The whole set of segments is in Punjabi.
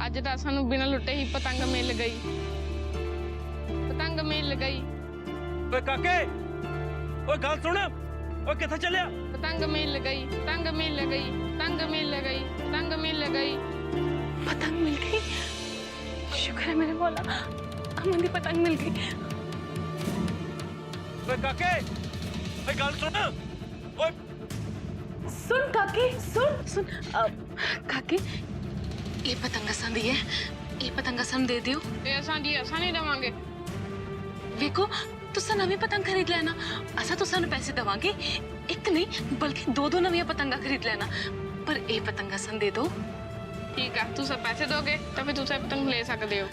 ਅੱਜ ਤਾਂ ਸਾਨੂੰ ਬਿਨਾਂ ਲੁੱਟੇ ਹੀ ਪਤੰਗ ਮਿਲ ਗਈ। ਪਤੰਗ ਮਿਲ ਗਈ। ਓਏ ਕਾਕੇ, ਓਏ ਗੱਲ ਸੁਣ, ਓਏ ਕਿੱਥੇ ਚੱਲਿਆ? पतंग मिल गई, पतंग मिल गई, पतंग मिल गई, पतंग मिल गई। पतंग मिल गई। शुक्र है मेरे मौला, अमन दी पतंग मिल गई। ਓਏ ਕਾਕੇ, ਓਏ ਗੱਲ ਸੁਣ, ਓਏ सुन काके, सुन काके, ये पतंग असां दी है, ये पतंग असां दे दियो। ते असां नहीं देवांगे। देखो तुसा नवी पतंग खरीद लेना, असा तुसा पैसे देवांगे। एक नहीं बल्कि दो नवी पतंगा खरीद लेना, पर ये पतंग असां दे दो। ठीक है, तुसा पैसे दोगे तो फिर तुसा पतंग ले सकते हो।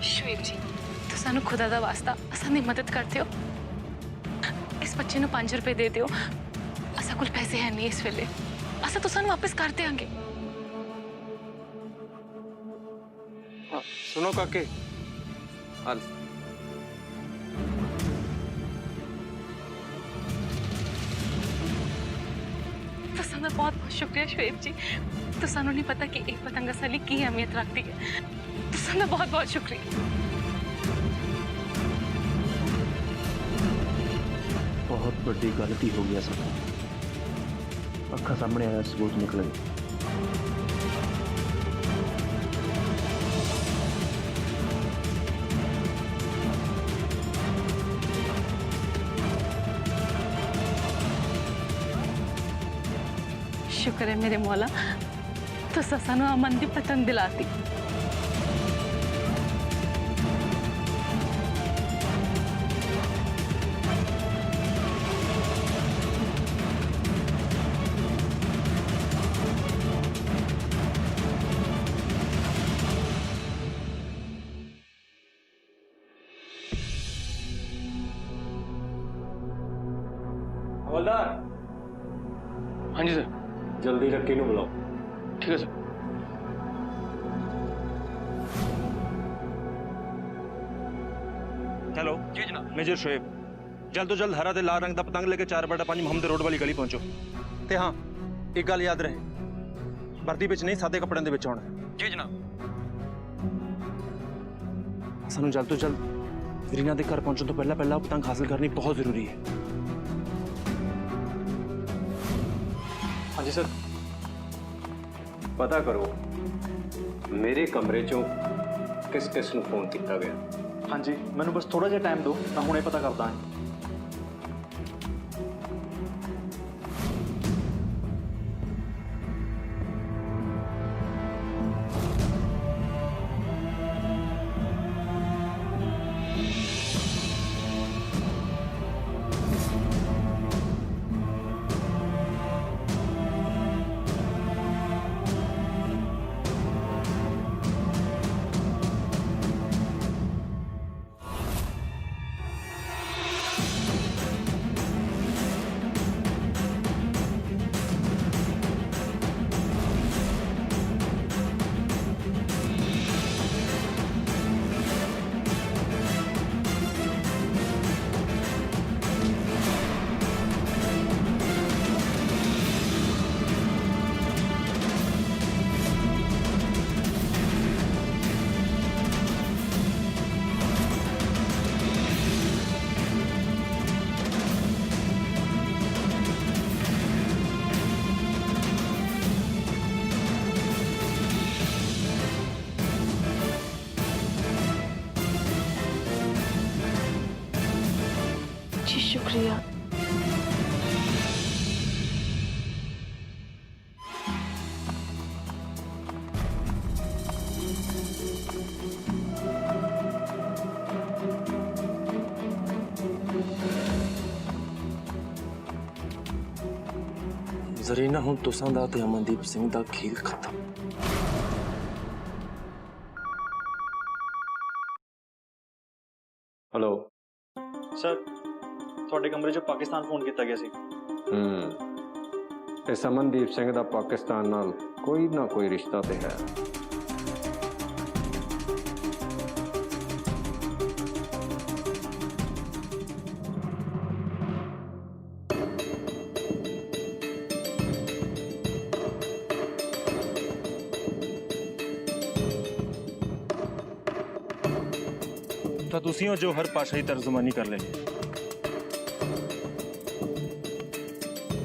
शुएब जी, तुसा खुदा दा वास्ता असां दी मदद करते हो। इस बच्चे नूं 5 रुपए दे दियो। असा कोल पैसे है नहीं इस वेले, असा तुसा वापस कर देंगे। सुनो काके, हाल तुसा दा बहुत बहुत शुक्रिया शुएब जी। तुसा नहीं पता कि एक पतंग असां लई की अहमियत रखती है। तुसा दा बहुत बहुत शुक्रिया। बहुत बड़ी गलती हो गया सब, अखा सामने आया सबूत निकले। शुक्र है मेरे मौला, तुसा सानू अमन दी पतंग दिलाती। हवलदार। हाँ जी सर। जल्दी रक्की नूं बुलाओ। ठीक है सर। हेलो जी जनाब, मेजर शुएब, जल्द तो जल्द हरा ते लाल रंग दा पतंग लेके 4/5 मोहम्मद रोड वाली गली पहुंचो। ते हाँ, एक गल याद रहे, वर्दी विच नहीं सादे कपड़े दे विच आउणा। जी जनाब। सानू जल्द तो जल्द रीना दे घर पहुंचने तो पहला पतंग हासिल करनी बहुत जरूरी है। हाँ जी सर। पता करो मेरे कमरे चों किस किस नूं फोन किया गया। हाँ जी, मैंने बस थोड़ा जिहा टाइम दो, मैं हुणे पता करदा हां। जी शुक्रिया। ਜ਼ਰੀਨਾ ਹੁਣ ਤੁਸਾਂ ਦਾ ਤੇ ਅਮਨਦੀਪ ਸਿੰਘ ਦਾ ਖੇਲ ਖਤਮ। हेलो सर, ਤੁਹਾਡੇ ਕਮਰੇ 'ਚ ਪਾਕਿਸਤਾਨ ਫੋਨ ਕੀਤਾ ਗਿਆ ਸੀ। इस अमनदीप सिंह दा पाकिस्तान नाल कोई ना कोई रिश्ता तो है। ਤੁਸੀਂ ਹੋ ਜੋ ਹਰ ਭਾਸ਼ਾ ਦੀ ਤਰਜਮਾਨੀ ਕਰ ਲੈਂਦੇ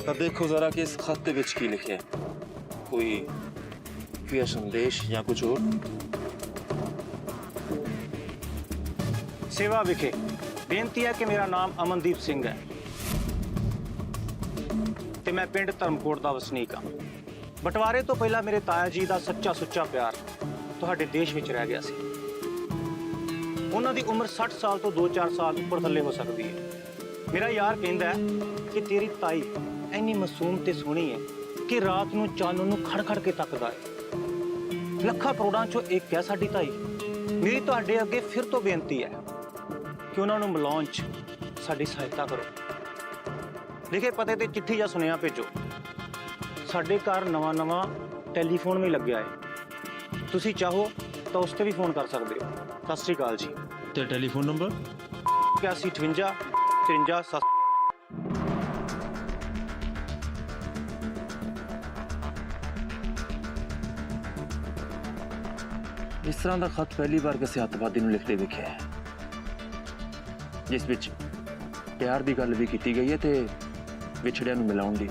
ਤਾਂ ਦੇਖੋ ਜ਼ਰਾ ਕਿ ਇਸ ਖਤ ਦੇ ਵਿੱਚ ਕੀ ਲਿਖਿਆ ਹੈ। ਕੋਈ ਖੁਫੀਆ ਸੰਦੇਸ਼ ਜਾਂ ਕੁਝ ਹੋਰ। सेवा विखे बेनती है कि मेरा नाम अमनदीप सिंह है ਤੇ ਮੈਂ ਪਿੰਡ ਧਰਮਕੋਟ ਦਾ ਵਸਨੀਕ ਹਾਂ। ਬਟਵਾਰੇ ਤੋਂ ਪਹਿਲਾਂ ਮੇਰੇ ਤਾਇਆ ਜੀ ਦਾ ਸੱਚਾ ਸੁੱਚਾ ਪਿਆਰ ਤੁਹਾਡੇ ਦੇਸ਼ ਵਿੱਚ ਰਹਿ ਗਿਆ ਸੀ। ਉਹਨਾਂ ਦੀ ਉਮਰ 60 ਸਾਲ ਤੋਂ 2-4 ਸਾਲ ਉੱਪਰ ਥੱਲੇ ਹੋ ਸਕਦੀ ਹੈ। ਮੇਰਾ ਯਾਰ ਕਹਿੰਦਾ ਹੈ ਕਿ ਤੇਰੀ ਤਾਈ ਇੰਨੀ ਮਾਸੂਮ ਤੇ ਸੋਹਣੀ ਹੈ ਕਿ ਰਾਤ ਨੂੰ ਚਾਨਣ ਨੂੰ ਖੜ-ਖੜ ਕੇ ਤੱਕਦਾ ਹੈ। ਲੱਖਾਂ ਕਰੋੜਾਂ ਚੋਂ ਇੱਕ ਹੈ ਸਾਡੀ ਤਾਈ। ਮੇਰੀ ਤੁਹਾਡੇ ਅੱਗੇ ਫਿਰ ਤੋਂ ਬੇਨਤੀ ਹੈ ਕਿ ਉਹਨਾਂ ਨੂੰ ਮਿਲਾਉਣ 'ਚ ਸਾਡੀ ਸਹਾਇਤਾ ਕਰੋ। ਲਿਖੇ ਪਤੇ ਤੇ ਚਿੱਠੀ ਜਾਂ ਸੁਨੇਹਾ ਭੇਜੋ। ਸਾਡੇ ਘਰ ਨਵਾਂ ਟੈਲੀਫੋਨ ਵੀ ਲੱਗਿਆ ਹੈ। ਤੁਸੀਂ ਚਾਹੋ ਤਾਂ ਉਸ ਤੇ ਵੀ ਫੋਨ ਕਰ ਸਕਦੇ ਹੋ। ਸਤਿ ਸ੍ਰੀ ਅਕਾਲ ਜੀ। ਤੇ ਟੈਲੀਫੋਨ ਨੰਬਰ 8158 53 ਇਸ ਤਰ੍ਹਾਂ ਦਾ ਖਤ ਪਹਿਲੀ ਵਾਰ ਕਿਸੇ ਅੱਤਵਾਦੀ ਨੂੰ ਲਿਖਦੇ ਵੇਖਿਆ ਹੈ, ਜਿਸ ਵਿੱਚ ਪਿਆਰ ਦੀ ਗੱਲ ਵੀ ਕੀਤੀ ਗਈ ਹੈ ਤੇ ਵਿਛੜਿਆਂ ਨੂੰ ਮਿਲਾਉਣ ਦੀ।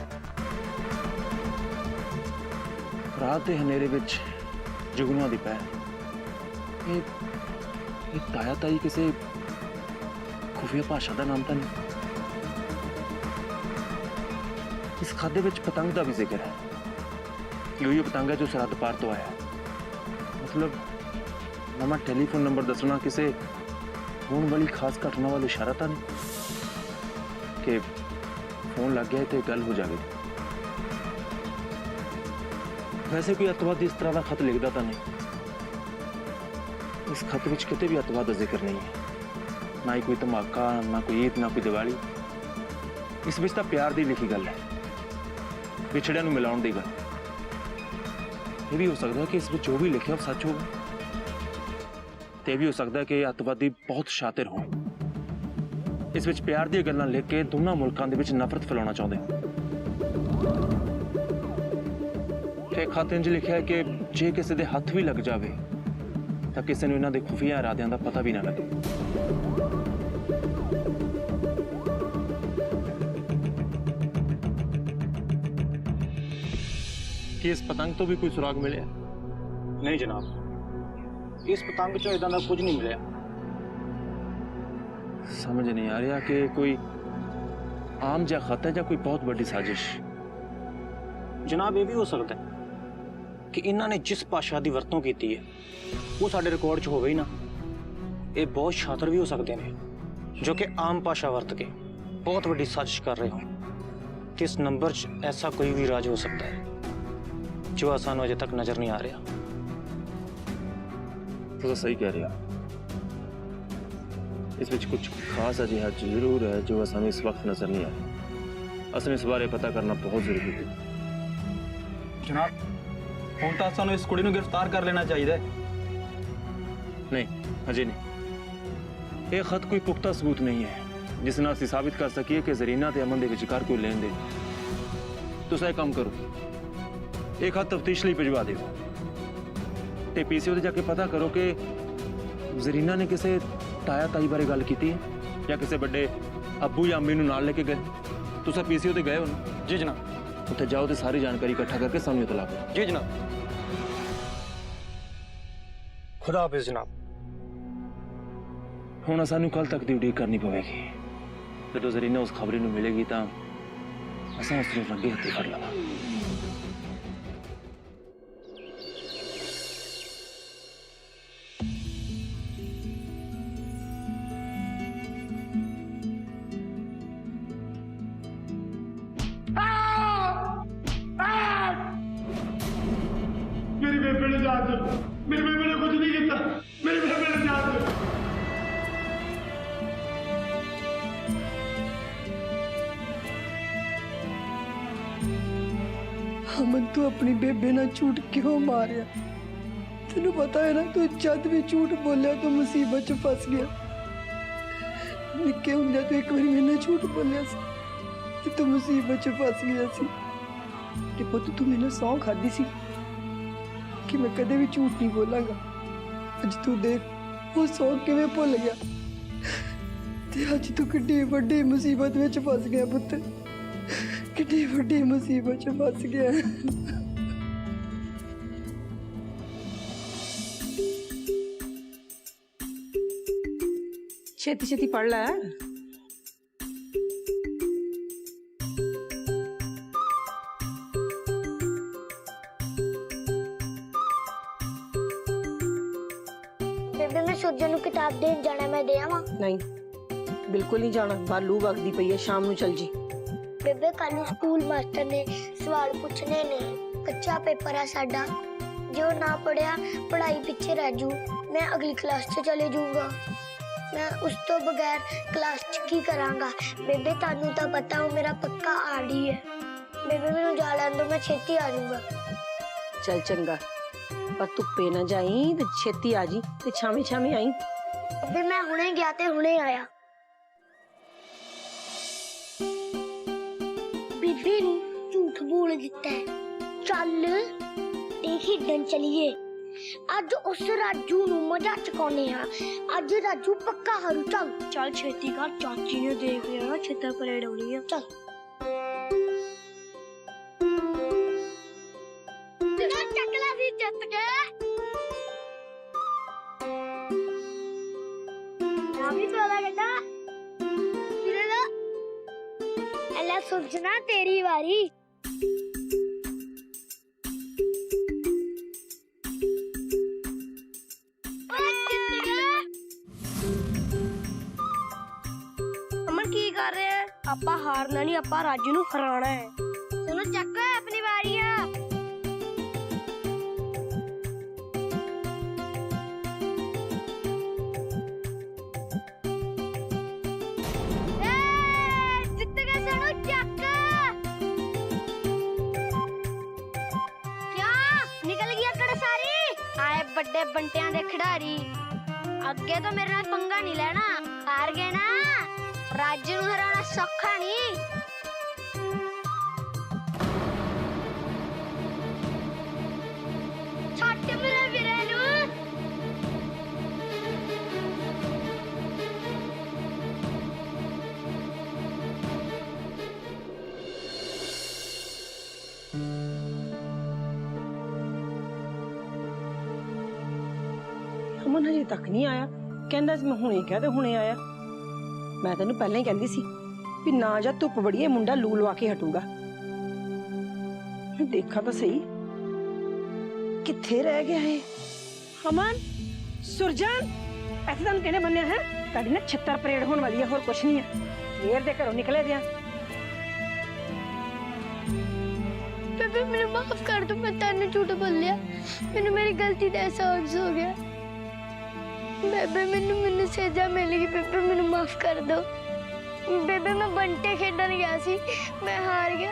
ਰਾਤ ਦੇ ਹਨੇਰੇ ਵਿੱਚ ਜੁਗਨੂਆਂ ਦੀ ਪਹਿਲ। ਇਹ ਤਾਇਆ ਤਾਈ ਕਿਸੇ ਖੁਫੀਆ ਭਾਸ਼ਾ ਦਾ ਨਾਮ ਤਾਂ ਨਹੀਂ। ਇਸ ਖਾਤੇ ਵਿੱਚ ਪਤੰਗ ਦਾ ਵੀ ਜ਼ਿਕਰ ਹੈ। ਇਹ ਪਤੰਗ ਹੈ ਜੋ ਸਰਹੱਦ ਪਾਰ ਤੋਂ ਆਇਆ। ਮਤਲਬ ਨਵਾਂ ਟੈਲੀਫੋਨ ਨੰਬਰ ਦੱਸਣਾ ਕਿਸੇ ਹੋਣ ਵਾਲੀ ਖਾਸ ਘਟਨਾ ਵੱਲ ਇਸ਼ਾਰਾ ਤਾਂ ਨਹੀਂ ਕਿ ਫੋਨ ਲੱਗ ਗਿਆ ਤੇ ਗੱਲ ਹੋ ਜਾਵੇ। ਵੈਸੇ ਕੋਈ ਅੱਤਵਾਦੀ ਇਸ ਤਰ੍ਹਾਂ ਦਾ ਖਤ ਲਿਖਦਾ ਤਾਂ ਨਹੀਂ। ਇਸ ਖਤ ਵਿੱਚ ਕਿਤੇ ਵੀ ਅੱਤਵਾਦ ਦਾ ਜ਼ਿਕਰ ਨਹੀਂ ਹੈ। ਨਾ ਹੀ ਕੋਈ ਧਮਾਕਾ, ਨਾ ਕੋਈ ਈਦ, ਨਾ ਕੋਈ ਦੀਵਾਲੀ। ਇਸ ਵਿੱਚ ਤਾਂ ਪਿਆਰ ਦੀ ਲਿਖੀ ਗੱਲ ਹੈ, ਵਿਛੜਿਆਂ ਨੂੰ ਮਿਲਾਉਣ ਦੀ ਗੱਲ। ਇਹ ਵੀ ਹੋ ਸਕਦਾ ਹੈ ਕਿ ਇਸ ਵਿੱਚ ਜੋ ਵੀ ਲਿਖਿਆ ਉਹ ਸੱਚ ਹੋਵੇ, ਤੇ ਇਹ ਵੀ ਹੋ ਸਕਦਾ ਹੈ ਕਿ ਇਹ ਅੱਤਵਾਦੀ ਬਹੁਤ ਸ਼ਾਤਿਰ ਹੋਣ। ਇਸ ਵਿੱਚ ਪਿਆਰ ਦੀਆਂ ਗੱਲਾਂ ਲਿਖ ਕੇ ਦੋਨਾਂ ਮੁਲਕਾਂ ਦੇ ਵਿੱਚ ਨਫ਼ਰਤ ਫੈਲਾਉਣਾ ਚਾਹੁੰਦੇ ਹੋ। ਤੇ ਖਾਤੇ 'ਚ ਲਿਖਿਆ ਹੈ ਕਿ ਜੇ ਕਿਸੇ ਦੇ ਹੱਥ ਵੀ ਲੱਗ ਜਾਵੇ ਤਾਂ ਕਿਸੇ ਨੂੰ ਇਹਨਾਂ ਦੇ ਖੁਫੀਆ ਇਰਾਦਿਆਂ ਦਾ ਪਤਾ ਵੀ ਨਾ ਲੱਗੇ। ਕਿ ਇਸ ਪਤੰਗ ਤੋਂ ਵੀ ਕੋਈ ਸੁਰਾਗ ਮਿਲਿਆ? ਨਹੀਂ ਜਨਾਬ, ਇਸ ਪਤੰਗ 'ਚੋਂ ਇਦਾਂ ਦਾ ਕੁਝ ਨਹੀਂ ਮਿਲਿਆ। ਸਮਝ ਨਹੀਂ ਆ ਰਿਹਾ ਕਿ ਕੋਈ ਆਮ ਜਿਹਾ ਖਤ ਹੈ ਜਾਂ ਕੋਈ ਬਹੁਤ ਵੱਡੀ ਸਾਜ਼ਿਸ਼। ਜਨਾਬ, ਇਹ ਵੀ ਹੋ ਸਕਦਾ ਹੈ ਕਿ ਇਹਨਾਂ ਨੇ ਜਿਸ ਭਾਸ਼ਾ ਦੀ ਵਰਤੋਂ ਕੀਤੀ ਹੈ ਉਹ ਸਾਡੇ ਰਿਕਾਰਡ 'ਚ ਹੋਵੇ ਹੀ ਨਾ। ਇਹ ਬਹੁਤ ਸ਼ਾਤਰ ਵੀ ਹੋ ਸਕਦੇ ਨੇ ਜੋ ਕਿ ਆਮ ਭਾਸ਼ਾ ਵਰਤ ਕੇ ਬਹੁਤ ਵੱਡੀ ਸਾਜ਼ਿਸ਼ ਕਰ ਰਹੇ ਹੋਣ। ਤੇ ਇਸ ਨੰਬਰ 'ਚ ਐਸਾ ਕੋਈ ਵੀ ਰਾਜ ਹੋ ਸਕਦਾ ਹੈ ਜੋ ਸਾਨੂੰ ਅਜੇ ਤੱਕ ਨਜ਼ਰ ਨਹੀਂ ਆ ਰਿਹਾ। ਤੁਸੀਂ ਸਹੀ ਕਹਿ ਰਹੇ ਹੋ। ਇਸ ਵਿੱਚ ਕੁਝ ਖਾਸ ਅਜਿਹਾ ਜ਼ਰੂਰ ਹੈ ਜੋ ਸਾਨੂੰ ਇਸ ਵਕਤ ਨਜ਼ਰ ਨਹੀਂ ਆ ਰਿਹਾ। ਅਸਲ ਇਸ ਬਾਰੇ ਪਤਾ ਕਰਨਾ ਬਹੁਤ ਜ਼ਰੂਰੀ ਹੈ। ਜਨਾਬ, ਹੁਣ ਤਾਂ ਸਾਨੂੰ ਇਸ ਕੁੜੀ ਨੂੰ ਗ੍ਰਿਫਤਾਰ ਕਰ ਲੈਣਾ ਚਾਹੀਦਾ ਹੈ। ਨਹੀਂ, ਅਜੇ ਨਹੀਂ। ਇਹ ਖਤ ਕੋਈ ਪੁਖਤਾ ਸਬੂਤ ਨਹੀਂ ਹੈ ਜਿਸ ਨਾਲ ਅਸੀਂ ਸਾਬਿਤ ਕਰ ਸਕੀਏ ਕਿ ਜ਼ਰੀਨਾ ਤੇ ਅਮਨ ਦੇ ਵਿਚਕਾਰ ਕੋਈ ਲੈਣ ਦੇਣ। ਤੁਸੀਂ ਇਹ ਕੰਮ ਕਰੋ, ਇਹ ਖਤ ਤਫਤੀਸ਼ ਲਈ ਭਿਜਵਾ ਦਿਓ ਤੇ ਪੀਸੀਓ ਤੇ ਜਾ ਕੇ ਪਤਾ ਕਰੋ ਕਿ ਜ਼ਰੀਨਾ ਨੇ ਕਿਸੇ ਤਾਇਆ ਤਾਈ ਬਾਰੇ ਗੱਲ ਕੀਤੀ ਹੈ ਜਾਂ ਕਿਸੇ ਵੱਡੇ ਅੱਬੂ ਜਾਂ ਅੰਮੀ ਨੂੰ ਨਾਲ ਲੈ ਕੇ ਗਏ। ਤੁਸੀਂ ਪੀਸੀਓ ਤੇ ਗਏ ਹੋ ਨਾ? ਜੀ ਜਨਾਬ। ਉੱਥੇ ਜਾਓ ਤੇ ਸਾਰੀ ਜਾਣਕਾਰੀ ਇਕੱਠਾ ਕਰਕੇ ਸਾਨੂੰ ਇਤਲਾ ਕਰੋ। ਜੀ ਜਨਾਬ। ਖੁਦਾ ਹਾਫਿਜ਼ ਜਨਾਬ। ਹੁਣ ਸਾਨੂੰ ਕੱਲ ਤੱਕ ਦੀ ਉਡੀਕ ਕਰਨੀ ਪਵੇਗੀ। ਜਦੋਂ ਜ਼ਰੀਨਾ ਉਸ ਖਬਰੀ ਨੂੰ ਮਿਲੇਗੀ ਤਾਂ ਅਸਾਂ ਉਸ ਨੂੰ ਰੰਗੇ ਹੱਥੀਂ ਫੜ ਲਵਾਂਗੇ। मेरी बेबे ने जान दो। मेरी बेबे ने कुछ नहीं किया। मेरी बेबे ने जान दो। ਅਮਨ, ਤੂੰ ਆਪਣੀ ਬੇਬੇ ਨਾਲ ਝੂਠ ਕਿਉਂ ਮਾਰਿਆ? ਤੈਨੂੰ ਪਤਾ ਹੈ ਨਾ, ਤੂੰ ਜਦ ਵੀ ਝੂਠ ਬੋਲਿਆ ਤੂੰ ਮੁਸੀਬਤ 'ਚ ਫਸ ਗਿਆ। ਨਿੱਕੇ ਹੁੰਦਿਆਂ ਤੂੰ ਇੱਕ ਵਾਰੀ ਮੇਰੇ ਨਾਲ ਝੂਠ ਬੋਲਿਆ ਸੀ ਤੇ ਤੂੰ ਮੁਸੀਬਤ 'ਚ ਫਸ ਗਿਆ ਸੀ। ਤੇ ਪੁੱਤ, ਤੂੰ ਮੈਨੂੰ ਸਹੁੰ ਖਾਧੀ ਸੀ ਕਿ ਮੈਂ ਕਦੇ ਵੀ ਝੂਠ ਨਹੀਂ ਬੋਲਾਂਗਾ। ਅੱਜ ਤੂੰ ਦੇਖ ਉਹ ਸਹੁੰ ਕਿਵੇਂ ਭੁੱਲ ਗਿਆ। ਤੇ ਅੱਜ ਤੂੰ ਕਿੱਡੀ ਵੱਡੀ ਮੁਸੀਬਤ ਵਿੱਚ ਫਸ ਗਿਆ ਪੁੱਤ, ਕਿੱਡੀ ਵੱਡੀ ਮੁਸੀਬਤ 'ਚ ਫਸ ਗਿਆ। ਛੇਤੀ ਛੇਤੀ ਪੜ ਲੈ। ਬੇਬੇ ਮੈਂ ਸੁਰਜਣ ਨੂੰ ਕਿਤਾਬ ਦੇਣ ਜਾਣਾ, ਮੈਂ ਦੇ ਆਵਾਂ? ਨਹੀਂ ਬਿਲਕੁਲ ਨਹੀਂ ਜਾਣਾ, ਬਾਹਰ ਲੂ ਵਗਦੀ ਪਈ ਹੈ, ਸ਼ਾਮ ਨੂੰ ਚੱਲ ਜੀ। ਬੇਬੇ ਕੱਲ ਨੂੰ ਸਕੂਲ ਮਾਸਟਰ ਨੇ ਸਵਾਲ ਪੁੱਛਣੇ ਨੇ, ਕੱਚਾ ਪੇਪਰ ਆ ਸਾਡਾ, ਜੋ ਨਾ ਪੜਿਆ ਪੜ੍ਹਾਈ ਪਿੱਛੇ ਰਹਿ ਜੂ, ਮੈਂ ਅਗਲੀ ਕਲਾਸ 'ਚ ਚਲੇ ਜਾਊਂਗਾ, ਮੈਂ ਉਸ ਤੋਂ ਬਗੈਰ ਕਲਾਸ 'ਚ ਕੀ ਕਰਾਂਗਾ? ਬੇਬੇ ਤੁਹਾਨੂੰ ਤਾਂ ਪਤਾ ਉਹ ਮੇਰਾ ਪੱਕਾ ਆੜੀ ਹੈ, ਬੇਬੇ ਮੈਨੂੰ ਜਾ ਲੈਣ ਦੋ, ਮੈਂ ਛੇਤੀ ਆ ਜਾਊਂਗਾ। ਚੱਲ ਚੰਗਾ, ਪਰ ਧੁੱਪੇ ਨਾ ਜਾਈ ਤੇ ਛੇਤੀ ਆ ਜੀ, ਤੇ ਛਾਵੇਂ ਛਾਵੇਂ ਆਈ। ਬੇਬੇ ਮੈਂ ਹੁਣੇ ਗਿਆ ਤੇ ਹੁਣੇ ਆਇਆ। ਬੀਬੀ ਨੂੰ ਝੂਠ ਬੋਲ ਦਿੱਤਾ ਹੈ, ਚੱਲ ਤੇ ਖੇਡਣ ਚਲੀਏ। ਅੱਜ ਉਸ ਰਾਜੂ ਨੂੰ ਮਜ਼ਾ ਚਕਾਉਣੇ ਆ, ਅੱਜ ਰਾਜੂ ਪੱਕਾ ਹਾਰੂ। ਚੱਲ ਚੱਲ ਛੇਤੀ ਕਰ, ਚਾਚੀ ਨੇ ਦੇਖ ਲਿਆ, ਛੇਤੀ ਪਰੇਡ ਹੋਣੀ ਆ। ਚੱਲ ਚੱਕਲਾ ਵੀ ਜਿੱਤ ਗਏ। ਨਾ ਵੀ ਤੋਲਾ ਗੱਡਾ ਵੀਰੇ ਦਾ ਐਲਾ ਸੁਰਜਣਾ ਤੇਰੀ ਵਾਰੀ। ਅਮਨ ਕੀ ਕਰ ਰਹੇ ਆ? ਆਪਾਂ ਹਾਰਨਾ ਨਹੀਂ, ਆਪਾਂ ਰਾਜੂ ਨੂੰ ਹਰਾਣਾ ਹੈ। ਚਲੋ ਚੱਕੋ ਆਪਣੀ ਵਾਰੀ ਆ। ਜਿੱਤ ਗਏ ਸਾਨੂੰ, ਚੱਕ। ਕਿਆ ਨਿਕਲ ਗਈ ਅਕੜ ਸਾਰੀ? ਆਏ ਵੱਡੇ ਬੰਟਿਆਂ ਦੇ ਖਿਡਾਰੀ, ਅੱਗੇ ਤੋਂ ਮੇਰੇ ਨਾਲ ਪੰਗਾ ਨਹੀਂ ਲੈਣਾ, ਹਾਰ ਗਏ ਨਾ। ਰਾਜੂ ਨੂੰ ਹਰਾਉਣਾ ਸੌਖਾ ਨਹੀਂ। ਛੱਡ ਮੇਰੇ ਵੀਰੇ ਨੂੰ। ਅਮਨ ਹਜੇ ਤੱਕ ਨਹੀਂ ਆਇਆ, ਕਹਿੰਦਾ ਸੀ ਮੈਂ ਹੁਣੇ ਕਿਹਾ ਤੇ ਹੁਣੇ ਆਇਆ। ਮੈਂ ਤੈਨੂੰ ਪਹਿਲਾਂ ਹੀ ਕਹਿੰਦੀ ਸੀ ਵੀ ਨਾ ਜਾ, ਧੁੱਪ ਬੜੀ ਹੈ, ਮੁੰਡਾ ਲੂ ਲਵਾ ਕੇ ਹਟੂਗਾ। ਦੇਖਾ ਤਾਂ ਸਹੀ ਕਿੱਥੇ ਰਹਿ ਗਿਆ ਹੈ। ਅਮਨ, ਸੁਰਜਨ, ਇੱਥੇ ਤੁਹਾਨੂੰ ਕਿਹਨੇ ਬੰਨਿਆ ਹੈ? ਤੁਹਾਡੀ ਨਾ ਛਿੱਤਰ ਪਰੇਡ ਹੋਣ ਵਾਲੀ ਹੈ, ਹੋਰ ਕੁਛ ਨਹੀਂ ਹੈ। ਦੇਰ ਦੇ ਘਰੋਂ ਨਿਕਲੇ ਦਿਆਂ। ਬੇਬੇ ਮੈਨੂੰ ਮਾਫ ਕਰ ਦੋ, ਮੈਂ ਤੈਨੂੰ ਝੂਠ ਬੋਲਿਆ, ਮੈਨੂੰ ਮੇਰੀ ਗਲਤੀ ਦਾ ਅਹਿਸਾਸ ਹੋ ਗਿਆ। ਬੇਬੇ ਮੈਨੂੰ ਸਜ਼ਾ ਮਿਲ ਗਈ, ਬੇਬੇ ਮੈਨੂੰ ਮਾਫ ਕਰ ਦੋ। ਬੇਬੇ ਮੈਂ ਬੰਟੇ ਖੇਡਣ ਗਿਆ ਸੀ, ਮੈਂ ਹਾਰ ਗਿਆ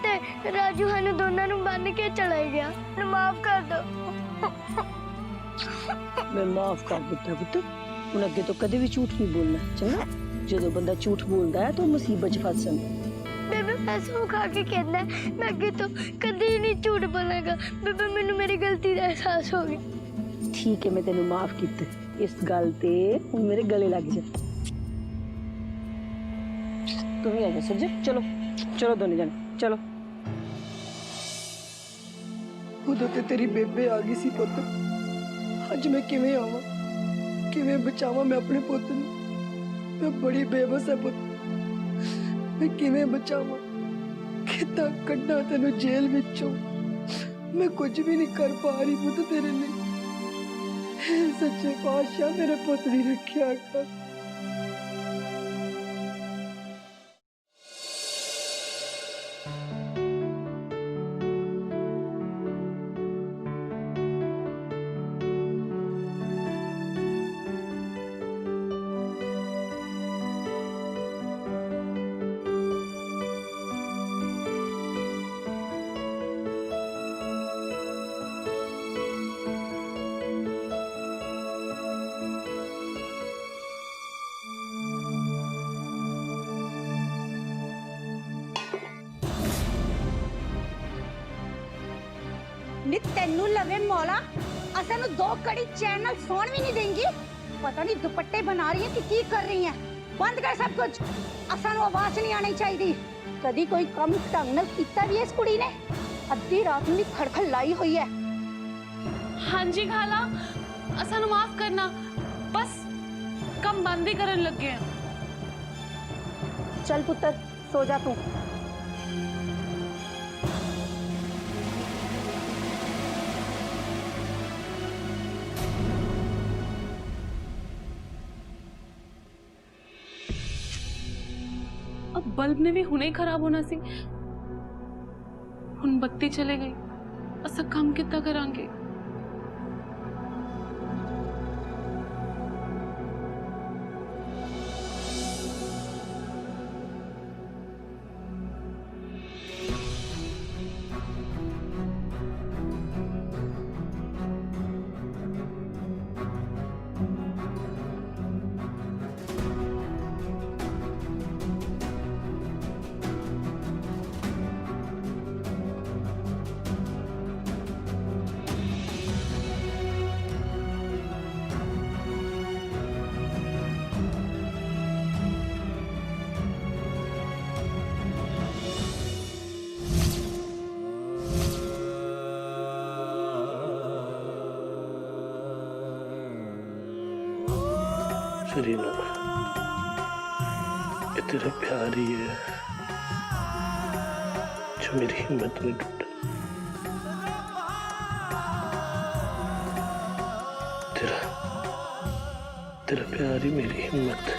ਤੇ ਰਾਜੂ ਸਾਨੂੰ ਦੋਨਾਂ ਨੂੰ ਬੰਨ ਕੇ ਚਲਾ ਗਿਆ, ਮੈਨੂੰ ਮਾਫ ਕਰ ਦੋ। ਮੈਂ ਮਾਫ ਕਰ ਦਿੱਤਾ ਪੁੱਤ, ਹੁਣ ਅੱਗੇ ਤੋਂ ਕਦੇ ਵੀ ਝੂਠ ਨਹੀਂ ਬੋਲਣਾ, ਚੰਗਾ? ਜਦੋਂ ਬੰਦਾ ਝੂਠ ਬੋਲਦਾ ਹੈ ਤਾਂ ਉਹ ਮੁਸੀਬਤ 'ਚ ਫਸ ਜਾਂਦਾ। ਬੇਬੇ ਮੈਂ ਸੌ ਖਾ ਕੇ ਕਹਿੰਦਾ ਮੈਂ ਅੱਗੇ ਤੋਂ ਕਦੇ ਨਹੀਂ ਝੂਠ ਬੋਲਾਂਗਾ। ਬੇਬੇ ਮੈਨੂੰ ਮੇਰੀ ਗਲਤੀ ਦਾ ਅਹਿਸਾਸ ਹੋ ਗਿਆ। ਠੀਕ ਹੈ, ਮੈਂ ਤੈਨੂੰ ਮਾਫ ਕੀਤਾ, ਇਸ ਗੱਲ ਤੇ ਹੁਣ ਮੇਰੇ ਗਲੇ ਲੱਗ ਜਾ। ਤੂੰ ਵੀ ਆ ਜਾ ਸੁਰਜੇ, ਚਲੋ ਚਲੋ ਦੋਨੇ ਜਣੇ ਚਲੋ। ਉਦੋਂ ਤੇ ਤੇਰੀ ਬੇਬੇ ਆ ਗਈ ਸੀ ਪੁੱਤ, ਅੱਜ ਮੈਂ ਕਿਵੇਂ ਆਵਾਂ, ਕਿਵੇਂ ਬਚਾਵਾਂ ਮੈਂ ਆਪਣੇ ਪੁੱਤ ਨੂੰ? ਮੈਂ ਬੜੀ ਬੇਬਸ ਹੈ ਪੁੱਤ, ਮੈਂ ਕਿਵੇਂ ਬਚਾਵਾਂ, ਕਿੱਦਾਂ ਕੱਢਾਂ ਤੈਨੂੰ ਜੇਲ੍ਹ ਵਿੱਚੋਂ? ਮੈਂ ਕੁਝ ਵੀ ਨਹੀਂ ਕਰ ਪਾ ਰਹੀ ਪੁੱਤ ਤੇਰੇ ਲਈ। ਸੱਚੇ ਪਾਤਸ਼ਾਹ ਮੇਰੇ ਪੁੱਤ ਦੀ ਰੱਖਿਆ ਕਰ। ਨੀ ਤੈਨੂੰ ਲਵੇ ਮੌਲਾ, ਅਸਾਂ ਨੂੰ 2 ਕੜੀ ਚੈਨ ਨਾਲ ਸੌਣ ਵੀ ਨਹੀਂ ਦੇਂਗੀ। ਪਤਾ ਨਹੀਂ ਦੁਪੱਟੇ ਬਣਾ ਰਹੀ ਹੈ ਕਿ ਕੀ ਕਰ ਰਹੀ ਹੈ। ਬੰਦ ਕਰ ਸਭ ਕੁਝ। ਅਸਾਂ ਨੂੰ ਆਵਾਜ਼ ਨਹੀਂ ਆਣੀ ਚਾਹੀਦੀ। ਕਦੀ ਕੋਈ ਕੰਮ ਢੰਗ ਨਾਲ ਕੀਤਾ ਵੀ ਇਸ ਕੁੜੀ ਨੇ? ਅੱਧੀ ਰਾਤ ਨੂੰ ਵੀ ਖੜਖੜ ਲਾਈ ਹੋਈ ਹੈ। हाँ जी खाला, असानू माफ करना, बस कम बंद ही करन लग गए। चल पुत्र सो जा तू। अब बल्ब ने भी हुने ही खराब होना सी। हुन बत्ती चले गई, असा काम कितना करांगे? जरीना, ये तेरा प्यार ही है जो मेरी हिम्मत में टूटा। तेरा प्यार ही मेरी हिम्मत है।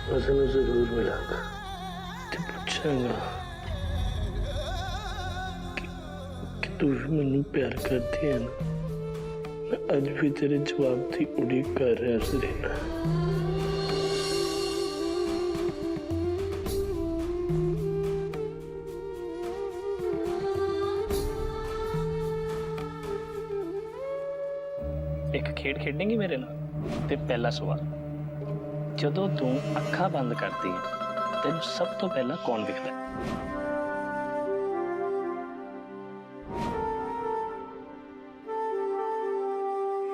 वजह में जरूर मिलागा ते पूछांगा कि तू भी मैनू प्यार करती है ना। मैं अज भी तेरे जवाब की उड़ीक कर रहा जरीना। एक खेड खेडेंगी मेरे नाल? ते पहला सवाल, जदों तू अखा बंद करती है तेन सब तो पहला कौन दिखता है?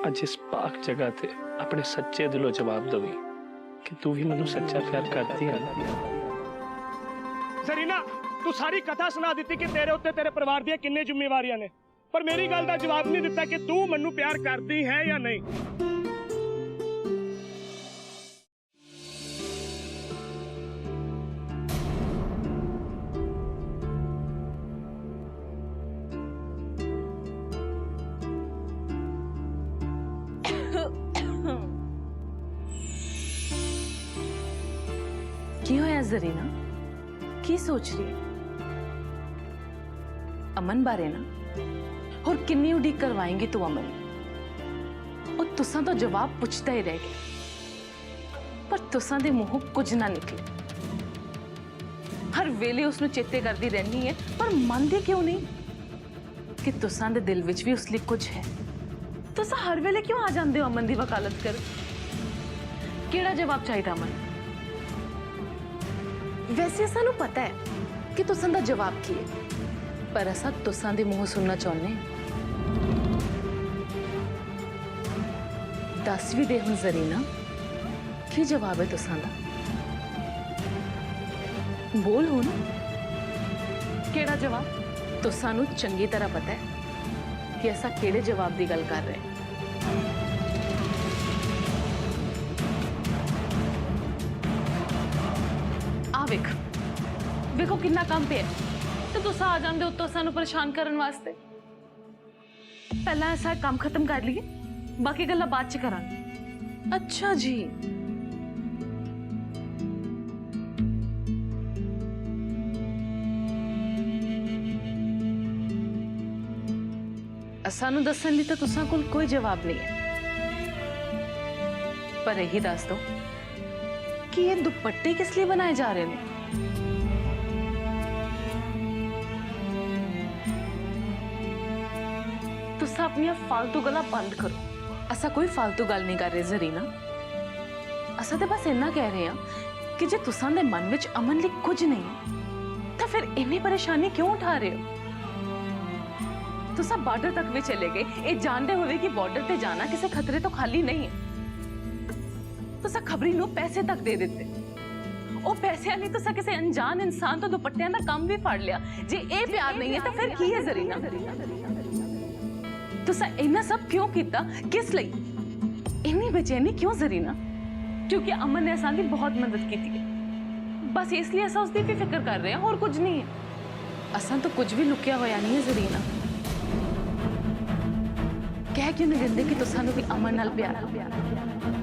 अज इस पाक जगह ते अपने सच्चे दिलों जवाब दवी कि तू भी मैनू सच्चा प्यार करती है। जरीना, तू सारी कथा सुना दी कि तेरे उत्ते तेरे परिवार दी किन्ने जिम्मेवारियां ने, पर मेरी गल दा जवाब नहीं दिता कि तू मैनू प्यार करती है या नहीं। की होया जरीना? की सोच रही है? अमन बारे ना? और किन्नी उड़ीक करवाएंगी तू अमन? और तुसा तो जवाब पुछता ही रह गया, पर तुसा दे मुंहों कुछ ना निकले। हर वेले उसनु चेते करती रहनी है, पर मनदी क्यों नहीं कि तुसा दे दिल विच भी उस लिए कुछ है? तुसा हर वेले क्यों आ जांदे हो अमन दी वकालत कर? केड़ा जवाब चाहिए अमन? वैसे सानू पता है कि तुसां दा जवाब की है, पर असा तुसां दे मुंह सुनना चाहने। दस भी दे हुण जरीना, की जवाब है तुसां दा? बोल हुण, केड़ा जवाब? तुसां नू चंगी तरह पता है कि असा केड़े जवाब दी गल कर रहे हैं। वेख वेखो कितना काम पे है, तो तुसा आ जांदे हो तो सानू परेशान करन वास्ते। पहला ऐसा काम खत्म कर लिए, बाकी गल्ला बाद च करांगे। अच्छा जी, सानू दसन लई तो तुसा कोल कोई जवाब नहीं है, पर यही दस दो कि ये दुपट्टे किस लिए बनाए जा रहे हैं? तुसा अपनी फालतू गला बंद करो। असा कोई फालतू गल नहीं कर रहे जरीना, असा तो बस इन्ना कह रहे हैं कि जे तुसा दे मन विच अमन लई कुछ नहीं तो फिर इन्नी परेशानी क्यों उठा रहे हो? तुसा बॉर्डर तक भी चले गए, ये जानते हुए कि बॉर्डर पे जाना किसी खतरे तो खाली नहीं है। तुसा खबरी नु पैसे तक दे दिते ओ पैसे नहीं तुसा किसी अनजान इंसान तो दुपट्टियां दा काम भी फाड़ लिया जे ए प्यार नहीं है तो फिर की है जरीना तुसा इतना सब क्यों कीता किस लई इतनी बेचैनी क्यों जरीना क्योंकि अमन ने असां दी बहुत मदद की थी बस इसलिए असां उसदी भी फिक्र कर रहे हैं और कुछ नहीं है असां तो कुछ भी लुकिया होया नहीं है जरीना कह क्यों नहीं दिंदे कि तुसां नू भी अमन नाल प्यार